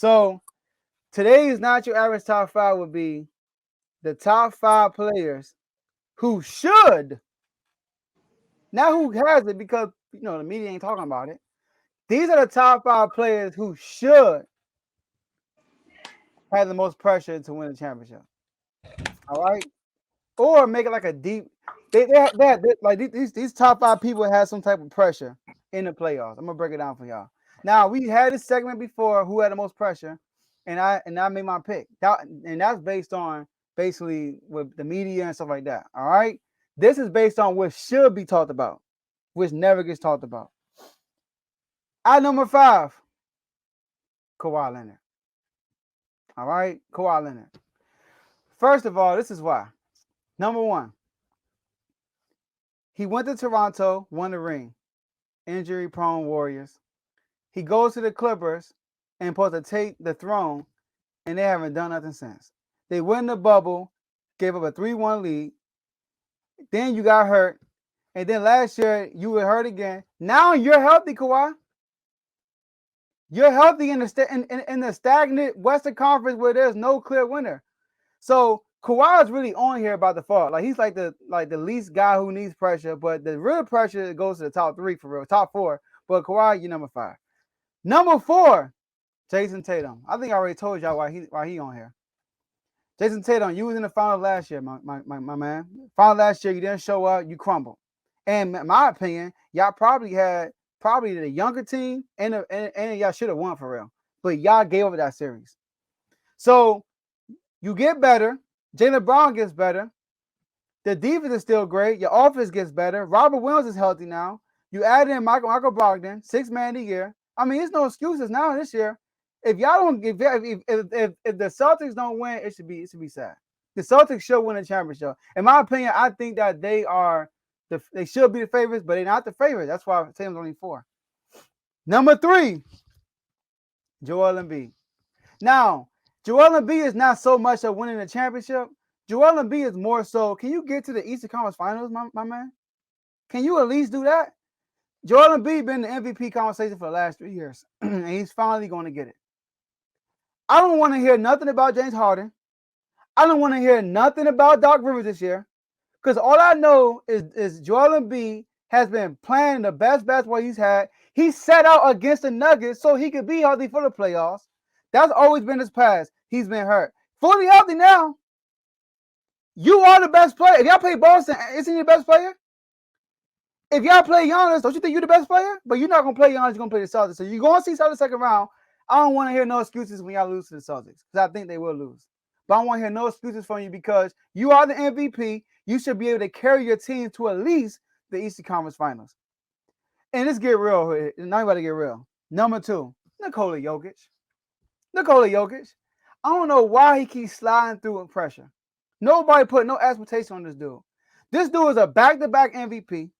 So today's not your average top five would be the top 5 players who should, not who has it because the media ain't talking about it. These are the top 5 players who should have the most pressure to win the championship. All right, or make it like a deep. Like these top 5 people have some type of pressure in the playoffs. I'm gonna break it down for y'all. Now we had this segment before, who had the most pressure, and I made my pick. And that's based on basically with the media and stuff like that. All right, this is based on what should be talked about, which never gets talked about. At number 5, Kawhi Leonard. All right, Kawhi Leonard. First of all, this is why. Number 1, he went to Toronto, won the ring. Injury-prone Warriors. He goes to the Clippers and supposed to take the throne, and they haven't done nothing since. They win the bubble, gave up a 3-1 lead. Then you got hurt, and then last year you were hurt again. Now you're healthy, Kawhi. You're healthy in the stagnant Western Conference where there's no clear winner. So Kawhi is really on here about the fall. Like he's like the least guy who needs pressure, but the real pressure goes to the top 3 for real, top 4. But Kawhi, you're number 5. Number 4, Jason Tatum. I think I already told y'all why he on here. Jason Tatum, you was in the final last year, my man. Final last year, you didn't show up, you crumbled. And in my opinion, y'all probably had the younger team, and y'all should have won for real. But y'all gave up that series. So you get better. Jaylen Brown gets better. The defense is still great. Your offense gets better. Robert Williams is healthy now. You add in Michael Brogdon, 6th man of the year. I mean, there's no excuses now this year. If y'all don't if the Celtics don't win, it should be sad. The Celtics should win a championship. In my opinion, I think that they should be the favorites, but they're not the favorites. That's why Tatum's only 4. Number 3, Joel Embiid. Now, Joel Embiid is not so much of winning a championship. Joel Embiid is more so, can you get to the Eastern Conference Finals, my man? Can you at least do that? Joel Embiid been in the MVP conversation for the last 3 years, and he's finally going to get it. I don't want to hear nothing about James Harden. I don't want to hear nothing about Doc Rivers this year, because all I know is Joel Embiid has been playing the best basketball he's had. He set out against the Nuggets so he could be healthy for the playoffs. That's always been his past. He's been hurt. Fully healthy now. You are the best player. If y'all play Boston, isn't he the best player? If y'all play Giannis, don't you think you're the best player? But you're not going to play Giannis, you're going to play the Celtics. So you're going to see Celtics second round. I don't want to hear no excuses when y'all lose to the Celtics, because I think they will lose. But I don't want to hear no excuses from you, because you are the MVP. You should be able to carry your team to at least the Eastern Conference Finals. And let's get real. Now you got to get real. Number 2, Nikola Jokic. I don't know why he keeps sliding through in pressure. Nobody put no expectation on this dude. This dude is a back-to-back MVP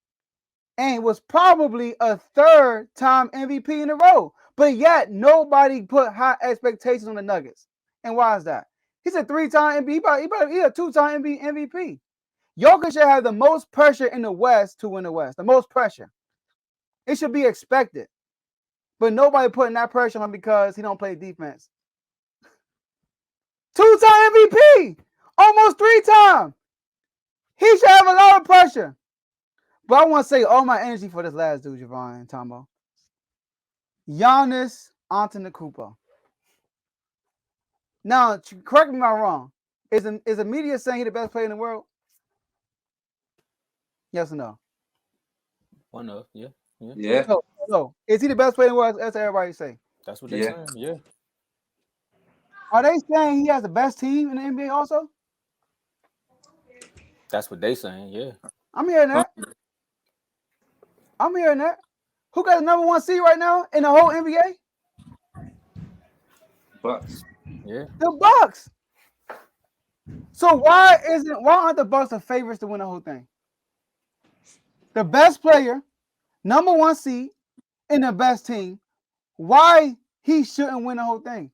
and was probably a 3rd-time MVP in a row. But yet, nobody put high expectations on the Nuggets. And why is that? He's a 3-time MVP. He's a 2-time MVP. Jokic should have the most pressure in the West to win the West. The most pressure. It should be expected. But nobody putting that pressure on him because he don't play defense. 2-time MVP. Almost 3-time. He should have a lot of pressure. But I want to say all my energy for this last dude, Javon and Tomo. Giannis Antetokounmpo. Now, correct me if I'm wrong. Is the media saying he's the best player in the world? Yes or no? One of, yeah. No. Is he the best player in the world? That's what everybody say. That's what they're saying, yeah. Are they saying he has the best team in the NBA also? That's what they saying, yeah. I'm hearing that. Who got the number 1 seed right now in the whole NBA? Bucks. Yeah. The Bucks. So why aren't the Bucks the favorites to win the whole thing? The best player, number 1 seed, in the best team. Why he shouldn't win the whole thing?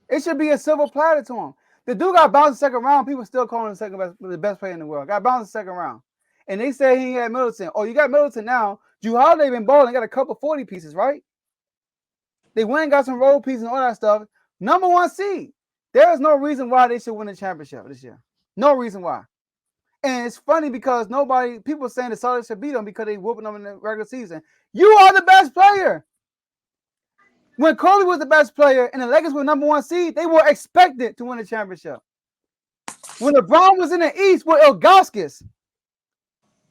It should be a silver platter to him. The dude got bounced in the 2nd round. People still calling him the best player in the world. Got bounced in the 2nd round. And they say he had Middleton. Oh, you got Middleton now. Drew Holiday been balling. Got a couple 40 pieces, right? They went and got some road pieces and all that stuff. Number 1 seed. There is no reason why they should win the championship this year. No reason why. And it's funny because people saying the Celtics should beat them because they whooping them in the regular season. You are the best player. When Kobe was the best player and the Lakers were number 1 seed, they were expected to win the championship. When LeBron was in the East with Ilgauskas,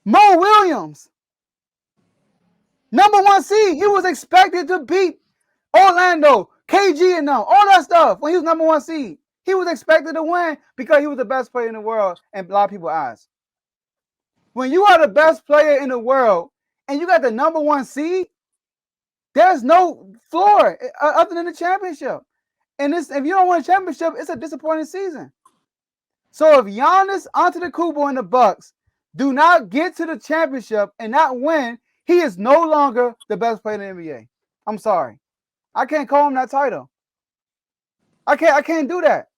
Mo Williams, number 1 seed, he was expected to beat Orlando, KG and them, all that stuff when he was number 1 seed. He was expected to win because he was the best player in the world in a lot of people's eyes. When you are the best player in the world and you got the number 1 seed, there's no floor other than the championship. And if you don't win a championship, it's a disappointing season. So if Giannis Antetokounmpo and the Bucks do not get to the championship and not win, he is no longer the best player in the NBA. I'm sorry. I can't call him that title. I can't do that.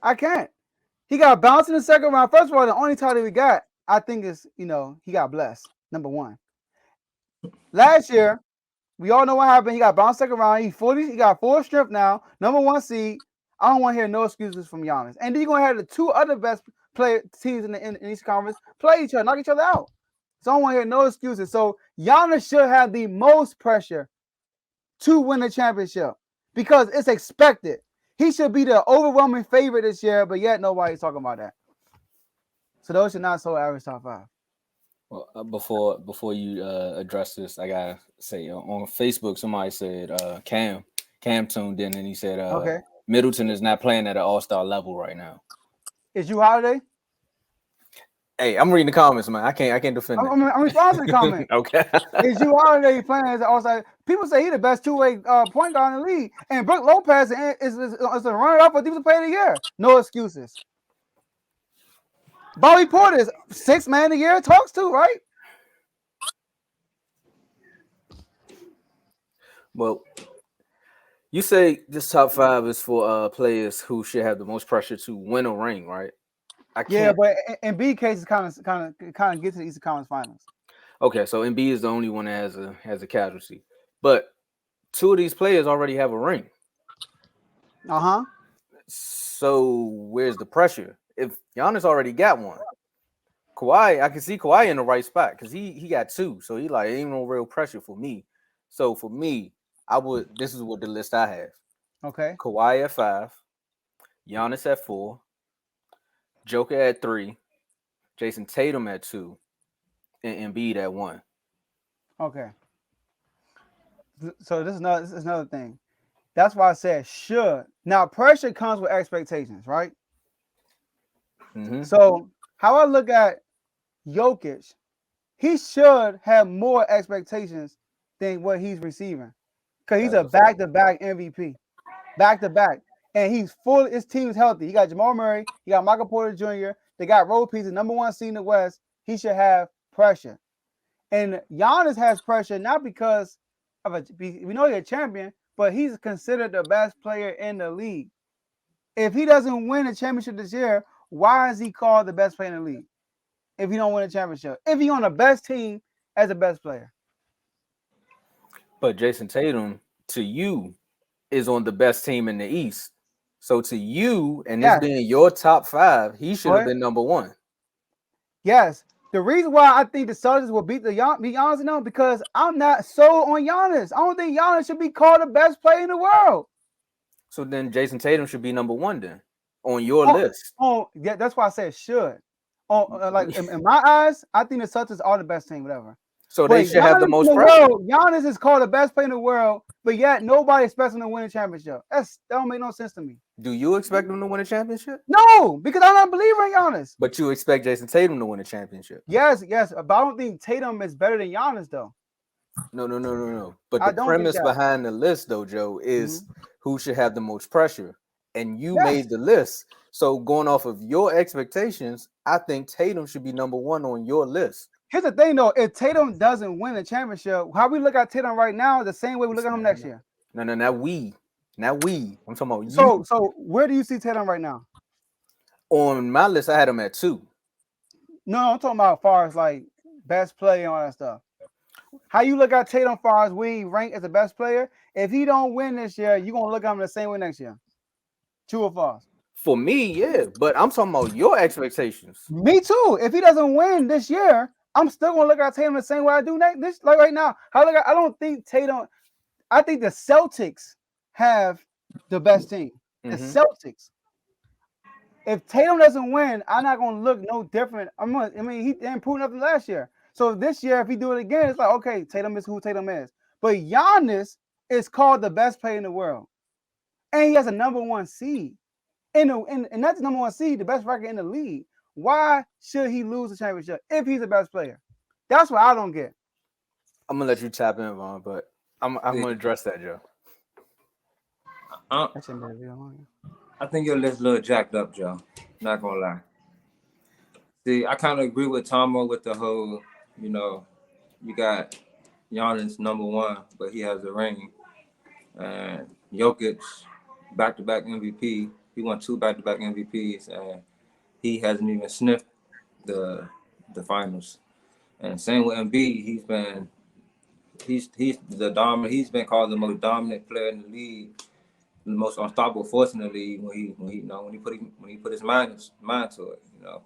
I can't. He got bounced in the second round. First of all, the only title we got, I think, is, he got blessed. Number 1. Last year, we all know what happened. He got bounced second round. He got full strength now. Number 1 seed. I don't want to hear no excuses from Giannis. And then you're going to have the 2 other best teams in East Conference play each other, knock each other out. So I don't want to hear no excuses. So Giannis should have the most pressure to win the championship because it's expected. He should be the overwhelming favorite this year, but yet nobody's talking about that. So those should not so average top 5. Well, before you address this, I gotta say on Facebook somebody said Cam tuned in and he said Okay. Middleton is not playing at an all-star level right now. Is you Holiday? Hey, I'm reading the comments, man. I can't defend it. I'm responding to the comment. Okay. Is you Holiday playing as an all-star? People say he's the best 2-way point guard in the league, and Brook Lopez is a runner-up for Defensive Player of the Year. No excuses. Bobby Portis, 6th man of the year, talks too, right? Well, you say this top 5 is for players who should have the most pressure to win a ring, right? Yeah, but in B cases, kind of get to the Eastern Conference Finals. Okay, so Embiid is the only one that has a casualty, but 2 of these players already have a ring. So where's the pressure? If Giannis already got one, Kawhi, I can see Kawhi in the right spot because he got 2, so he like ain't no real pressure for me. So for me, this is what the list I have. Okay. Kawhi at 5, Giannis at 4, Joker at 3, Jason Tatum at 2, and Embiid at 1. Okay. So this is another thing. That's why I said should. Now pressure comes with expectations, right? Mm-hmm. So how I look at Jokic, he should have more expectations than what he's receiving, because he's a back-to-back MVP, back-to-back, and his team is healthy. He got Jamal Murray, he got Michael Porter Jr., they got road pieces, number 1 seed in the West. He should have pressure, and Giannis has pressure not because we know he's a champion, but he's considered the best player in the league. If he doesn't win a championship this year, why is he called the best player in the league? If he don't win a championship, if he's on the best team as the best player. But Jason Tatum, to you, is on the best team in the East. So to you, and this being your top 5, he should have been number 1. Yes. The reason why I think the Celtics will beat Giannis now, because I'm not sold on Giannis. I don't think Giannis should be called the best player in the world. So then Jason Tatum should be number 1 then on your list. Yeah, that's why I said should. In my eyes, I think the Celtics are the best team, whatever. So they should have the most pressure. Giannis is called the best player in the world, but yet nobody expects him to win a championship. That don't make no sense to me. Do you expect him to win a championship? No, because I'm not a believer in Giannis. But you expect Jason Tatum to win a championship? Yes, but I don't think Tatum is better than Giannis, though. No. But the premise behind the list, though, Joe, is who should have the most pressure. And you made the list. So going off of your expectations, I think Tatum should be number 1 on your list. Here's the thing, though. If Tatum doesn't win a championship, how we look at Tatum right now is the same way we look at him next year. No, not we. I'm talking about you. So where do you see Tatum right now? On my list, I had him at 2. No, I'm talking about as far as like best play and all that stuff. How you look at Tatum far as we rank as the best player? If he don't win this year, you're gonna look at him the same way next year. True or false? For me, yeah, but I'm talking about your expectations. Me too. If he doesn't win this year, I'm still gonna look at Tatum the same way I do next. This like right now. I don't think Tatum. I think the Celtics have the best team. The Mm-hmm. Celtics. If Tatum doesn't win, I'm not gonna look no different. I mean, he didn't prove nothing last year. So this year, if he do it again, it's like okay, Tatum is who Tatum is. But Giannis is called the best player in the world, and he has a number one seed and that's the number one seed, the best record in the league. Why should he lose the championship if he's the best player? That's what I don't get. I'm gonna let you tap in, Vaughn, but I'm See, gonna address that, Joe. I, That shouldn't be a video on you. I think your list a little jacked up, Joe. Not gonna lie. See, I kind of agree with Tomo with the whole, you know, you got Giannis number one, but he has a ring. And Jokic, back-to-back MVP. He won two back-to-back MVPs, and he hasn't even sniffed the finals. And same with Embiid, he's the dominant. He's been called the most dominant player in the league, the most unstoppable force in the league when he put his mind to it. You know,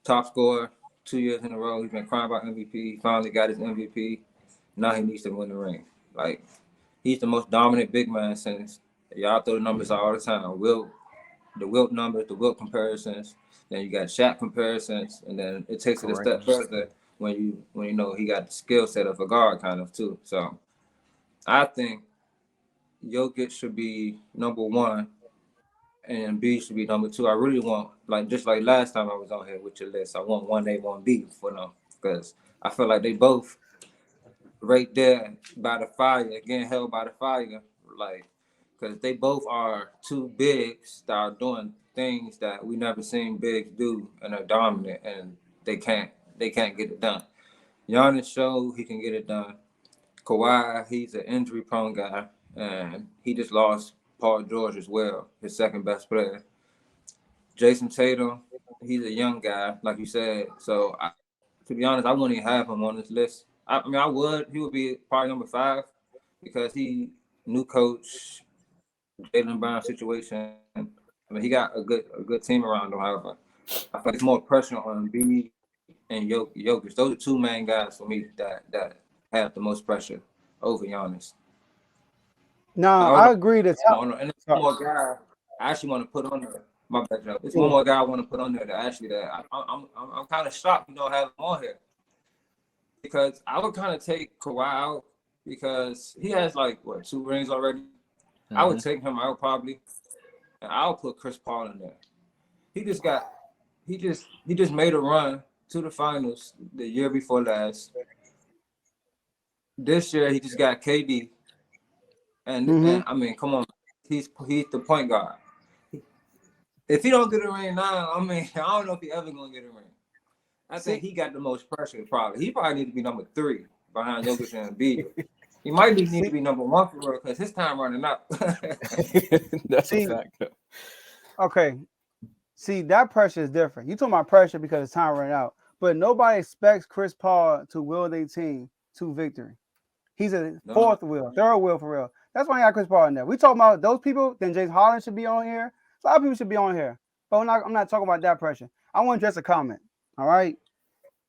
top scorer 2 years in a row. He's been crying about MVP. He finally got his MVP. Now he needs to win the ring. Like he's the most dominant big man since y'all throw the numbers out all the time. The Wilt numbers, the Wilt comparisons. Then you got Shaq comparisons, and then it takes it a Correct. step further when you know he got the skill set of a guard kind of too. So I think Jokic should be number one and B should be number two. I really want just like last time I was on here with your list. I want one A, one B for them because I feel like they both right there by the fire, again held by the fire, like because they both are two bigs that are doing things that we never seen bigs do and are dominant and they can't get it done. Giannis showed he can get it done. Kawhi, he's an injury prone guy and he just lost Paul George as well, his second best player. Jason Tatum, he's a young guy, like you said. So to be honest, I wouldn't even have him on this list. I mean, I would. He would be probably number five because he new coach, Jalen Brown situation. I mean, he got a good team around him. However, I feel like it's more pressure on B and Jokic. Those are two main guys for me that have the most pressure over Giannis. No, I don't I agree. The top. know. And there's one more guy I actually want to put on there. My bad, Joe. There's one more guy I want to put on there I'm kind of shocked you don't have him on here because I would kind of take Kawhi out because he has like what 2 rings already. Mm-hmm. I would take him out probably, and I'll put Chris Paul in there. He just got he just made a run to the finals the year before last. This year he just got KD, and I mean, come on, he's the point guard. If he don't get a ring now, I mean, I don't know if he ever gonna get a ring. I think he got the most pressure. Probably he probably need to be number 3 behind Jokic and Embiid. He might need to be number 1 for real because his time running out. That's a fact. Though. Okay. See, that pressure is different. You talking about pressure because it's time running out, but nobody expects Chris Paul to will their team to victory. He's a fourth wheel, third wheel for real. That's why I got Chris Paul in there. We talking about those people. Then James Harden should be on here. A lot of people should be on here, but I'm not talking about that pressure. I want to address a comment. All right.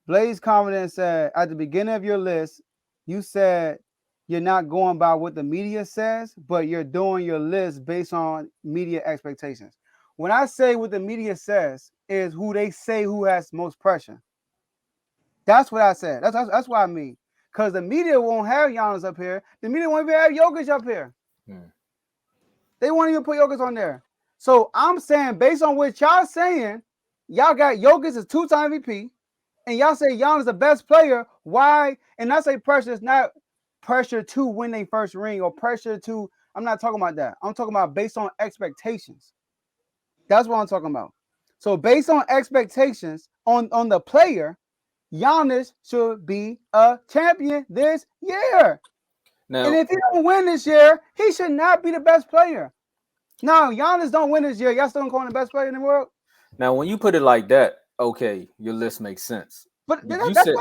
Blaze commented said at the beginning of your list, you said you're not going by what the media says, but you're doing your list based on media expectations. When I say what the media says is who they say who has most pressure. That's what I said. That's what I mean. Because the media won't have Giannis up here. The media won't even have Jokic up here. They won't even put Jokic on there. So I'm saying, based on what y'all saying, y'all got Jokic as 2-time MVP, and y'all say Giannis the best player. Why? And I say pressure is not pressure to win their first ring or pressure to. I'm not talking about that. I'm talking about based on expectations. That's what I'm talking about. So based on expectations on the player, Giannis should be a champion this year. Now, and if he don't win this year, he should not be the best player. Now, Giannis don't win this year. Y'all still don't call him the best player in the world? Now, when you put it like that, okay, your list makes sense. But you that's said,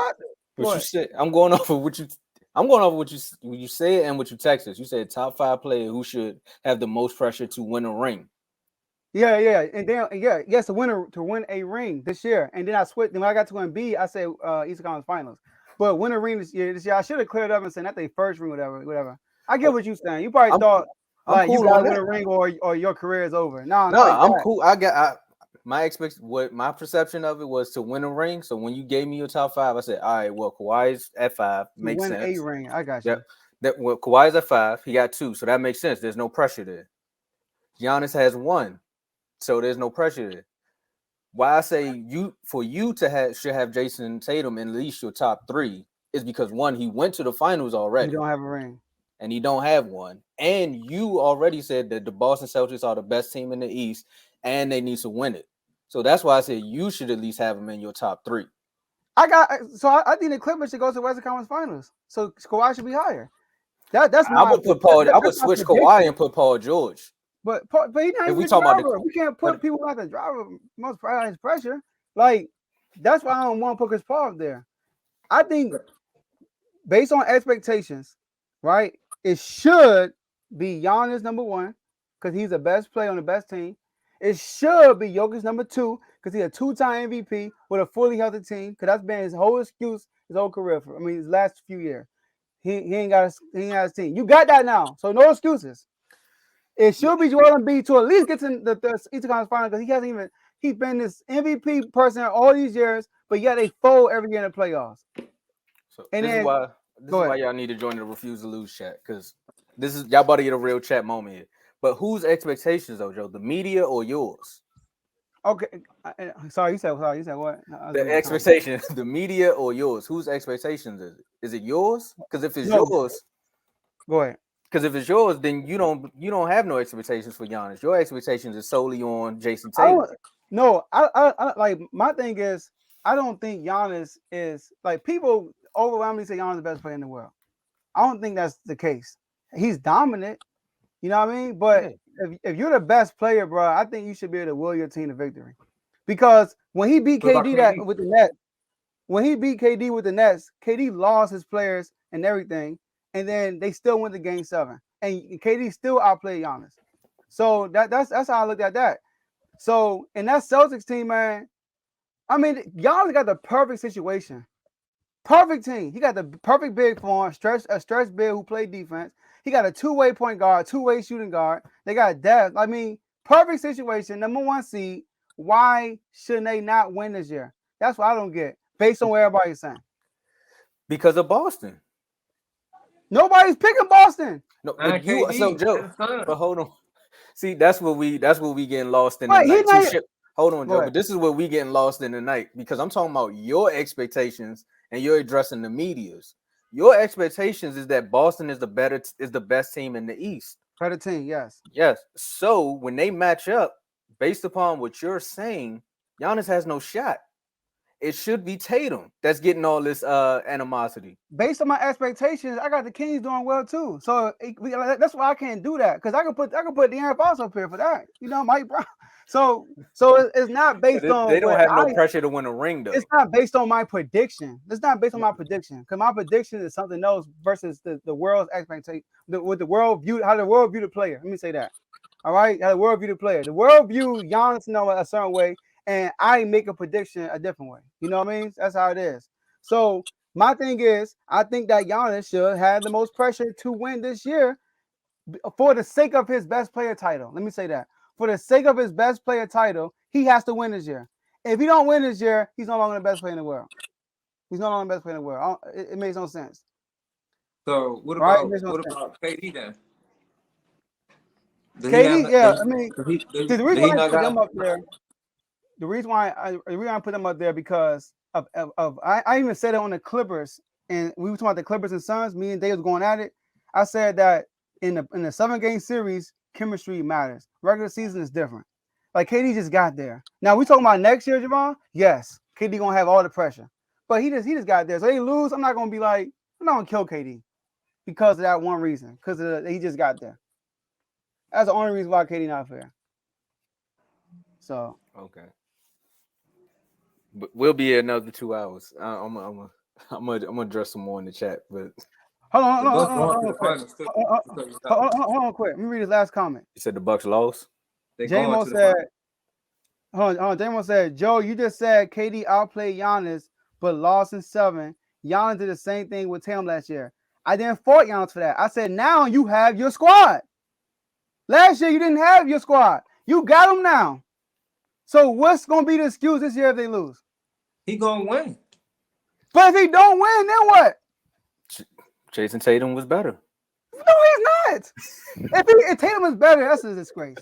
what. you said, I'm going off of what you. I'm going over what you said and what you texted. You said top 5 player who should have the most pressure to win a ring. Yeah, and then yes, to win a ring this year, and then I switched. Then when I got to Embiid, I said Eastern Conference Finals, but win a ring this year. I should have cleared up and said that they first ring, whatever. I get what you saying. You probably I'm thought I'm like you cool got on to win that. a ring or your career is over. No, No, not like I'm that. cool. What my perception of it was to win a ring. So when you gave me your top 5, I said, all right, well, Kawhi's at 5, To makes win a sense. ring, I got Yep. you. That well, Kawhi's at 5, he got 2, so that makes sense. There's no pressure there. Giannis has 1, so there's no pressure there. Why I say you to have should have Jason Tatum in at least your top 3 is because one, he went to the finals You already don't have a ring. and he don't have one. And you already said that the Boston Celtics are the best team in the East and they need to win it. So that's why I said you should at least have him in your top 3. I think the Clippers should go to the Western Conference Finals. So Kawhi should be higher. That's I my would put Paul. I would that's my switch Kawhi prediction. and put Paul George. But he's not If even we the talking about driver. We can't put but people like the driver most highest pressure. Like that's why I don't want to put Chris Paul up there. I think based on expectations, right? It should be Giannis number 1 because he's the best player on the best team. It should be Jokic number 2 because he's a 2-time MVP with a fully healthy team. Because that's been his whole excuse his whole career. His last few years. He ain't got his team. You got that now, so no excuses. It should be Joel Embiid to at least get to the Eastern Conference Finals because he hasn't even he's been this MVP person all these years, but yet they fold every year in the playoffs. so And this is then why this go is why ahead. y'all need to join the Refuse to Lose chat because this is y'all about to get a real chat moment here. But whose expectations though, Joe? The media or yours? Okay, sorry. You said what? I was The getting time. expectation, the media or yours? Whose expectations is it? Is it yours? No, go ahead. Because if it's yours, then you don't have no expectations for Giannis. Your expectations is solely on Jason I Tatum. don't. No, I like my thing is I don't think Giannis is like people overwhelmingly say Giannis is the best player in the world. I don't think that's the case. He's dominant, you know what I mean. But Yeah. if you're the best player, bro, I think you should be able to will your team to victory. Because when he beat What about KD that KD? with the Nets, when he beat KD with the Nets, KD lost his players and everything, and then they still went to Game 7, and KD still outplayed Giannis. So that's how I looked at that. So in that Celtics team, man, I mean, Giannis got the perfect situation. Perfect team. He got the perfect big for him, a stretch big who played defense. He got a 2-way point guard, 2-way shooting guard. They got depth. I mean, perfect situation. Number 1 seed. Why shouldn't they not win this year? That's what I don't get. Based on what everybody's saying, Because of Boston. nobody's picking Boston. No, And but you so KD Joe. and his son. But hold on. See, that's what we getting lost in the Right? He night. not. Hold on, Go Joe. ahead. But this is what we getting lost in the night because I'm talking about your expectations and you're addressing the media's. Your expectations is that Boston is the best team in the East. Better team, yes. Yes. So when they match up, based upon what you're saying, Giannis has no shot. It should be Tatum that's getting all this animosity. Based on my expectations, I got the Kings doing well too. So that's why I can't do that because I could put De'Aaron Fox up here for that. You know, Mike Brown. So it's not But based they on don't what have no pressure to win a ring it's though. not based on my prediction. It's not based on my prediction because my prediction is something else versus the world's expectation. What the world view, how the world view the player. Let me say that. All right, how the world view the player. The world view Giannis a certain way, and I make a prediction a different way. You know what I mean? That's how it is. So my thing is, I think that Giannis should have the most pressure to win this year for the sake of his best player title. Let me say that. For the sake of his best player title, he has to win this year. If he don't win this year, he's no longer the best player in the world. He's no longer the best player in the world. It makes no sense. So what Right? It about makes no what sense. about KD then? Did he have? KD, yeah, I mean, Did the reason he why I not put them got? up there, the reason I put them up there because of I even said it on the Clippers, and we were talking about the Clippers and Suns. Me and Dave was going at it. I said that in the 7-game series, chemistry matters. Regular season is different. Like KD just got there. Now we talking about next year, Javon. Yes, KD gonna have all the pressure, but he just got there. So they lose. I'm not gonna be like I'm not gonna kill KD because of that one reason. Because he just got there. That's the only reason why KD not fair. So Okay. But we'll be here another 2 hours. I'm gonna address some more in the chat, but Hold on, The hold Bucks on, going hold to on, the quick. finals too. Hold on, quick. Let me read his last comment. You said the Bucks lost. They going JMO to the said, finals. hold on, JMO said, Joe, you just said KD outplayed Giannis, but lost in 7. Giannis did the same thing with Tatum last year. I didn't fault Giannis for that. I said, now you have your squad. Last year, you didn't have your squad. You got them now. So what's going to be the excuse this year if they lose? He gonna win. But if he don't win, then what? Jason Tatum was better. No, he's not. If Tatum is better, that's a disgrace.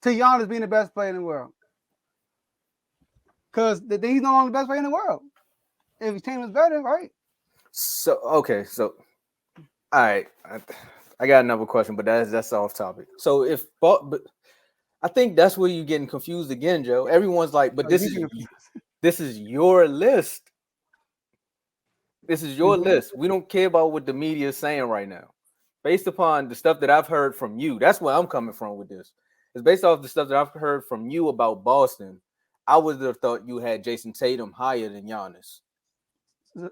To Giannis being the best player in the world. Because he's no longer the best player in the world. If Tatum is better, right? So okay, so all right. I got another question, but that's off topic. So but I think that's where you're getting confused again, Joe. Everyone's like, but this is your list. This is your list. We don't care about what the media is saying right now. Based upon the stuff that I've heard from you, that's where I'm coming from with this. It's based off the stuff that I've heard from you about Boston. I would have thought you had Jason Tatum higher than Giannis.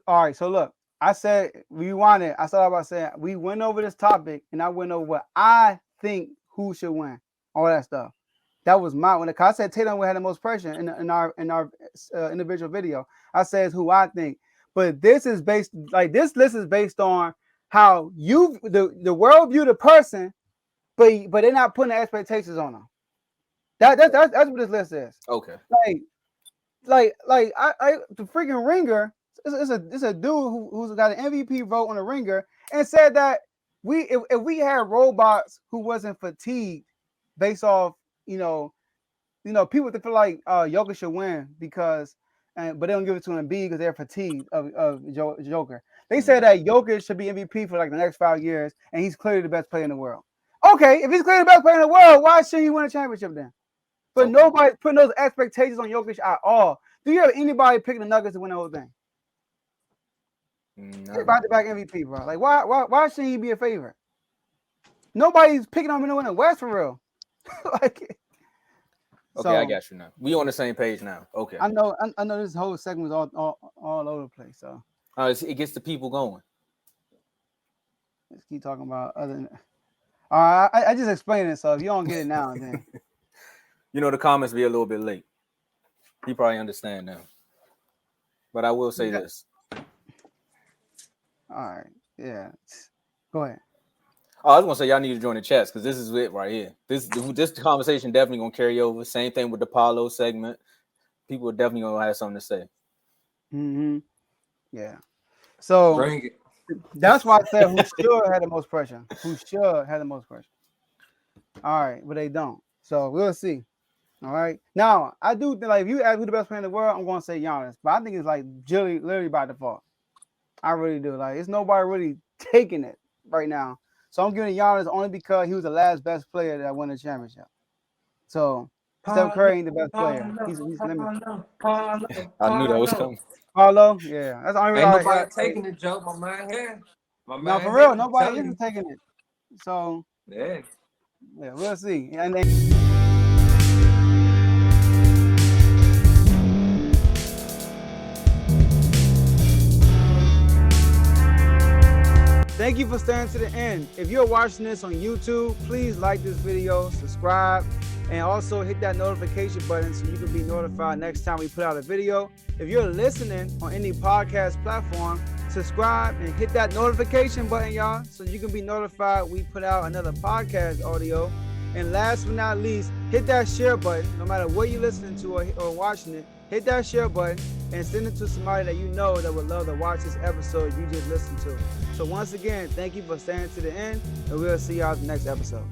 All right, so look, I said I started by saying we went over this topic, and I went over what I think who should win, all that stuff. That was my one. I said Tatum had the most pressure in our individual video. I said who I think, but this is based this list is based on how the world view the person, but they're not putting the expectations on them. That's what this list is. Okay. Like the freaking Ringer. It's a dude who's got an MVP vote on the Ringer and said that if we had robots who wasn't fatigued based off people that feel like Joker should win but they don't give it to Embiid because they're fatigued of Joker. They said that Joker should be MVP for like the next 5 years and he's clearly the best player in the world. Okay, if he's clearly the best player in the world, why shouldn't he win a championship then? But nobody's putting those expectations on Jokic at all. Do you have anybody picking the Nuggets to win the whole thing? No. Back-to-back MVP, bro. Like, why shouldn't he be a favorite? Nobody's picking him to win the West for real. Okay, I got you now. We on the same page now. Okay. I know this whole segment was all over the place. So it gets the people going. Let's keep talking about other than. All right, I just explained it. So if you don't get it now, then the comments be a little bit late. You probably understand now. But I will say this. All right. Yeah. Go ahead. Oh, I was gonna say y'all need to join the chats because this is it right here. This conversation definitely gonna carry over. Same thing with the Paulo segment. People are definitely gonna have something to say. Mm-hmm. Yeah. So Bring it. That's why I said who should have the most pressure. Who should have the most pressure. All right, but they don't. So we'll see. All right. Now, I do think if you ask who the best player in the world, I'm gonna say Giannis. But I think it's literally by default. I really do. It's nobody really taking it right now. So I'm giving Giannis only because he was the last best player that won the championship. So Steph Curry ain't the best player. He's limited. I knew that was coming. Paulo, yeah. That's the only reason. Ain't nobody taking the joke. My man here. No, for real, nobody isn't taking it. So yeah, we'll see. And thank you for staying to the end. If you're watching this on YouTube, please like this video, subscribe, and also hit that notification button so you can be notified next time we put out a video. If you're listening on any podcast platform, subscribe and hit that notification button, y'all, so you can be notified we put out another podcast audio. And last but not least, hit that share button. No matter what you're listening to or watching it, hit that share button and send it to somebody that you know that would love to watch this episode you just listened to. So once again, thank you for staying to the end, and we'll see y'all in the next episode.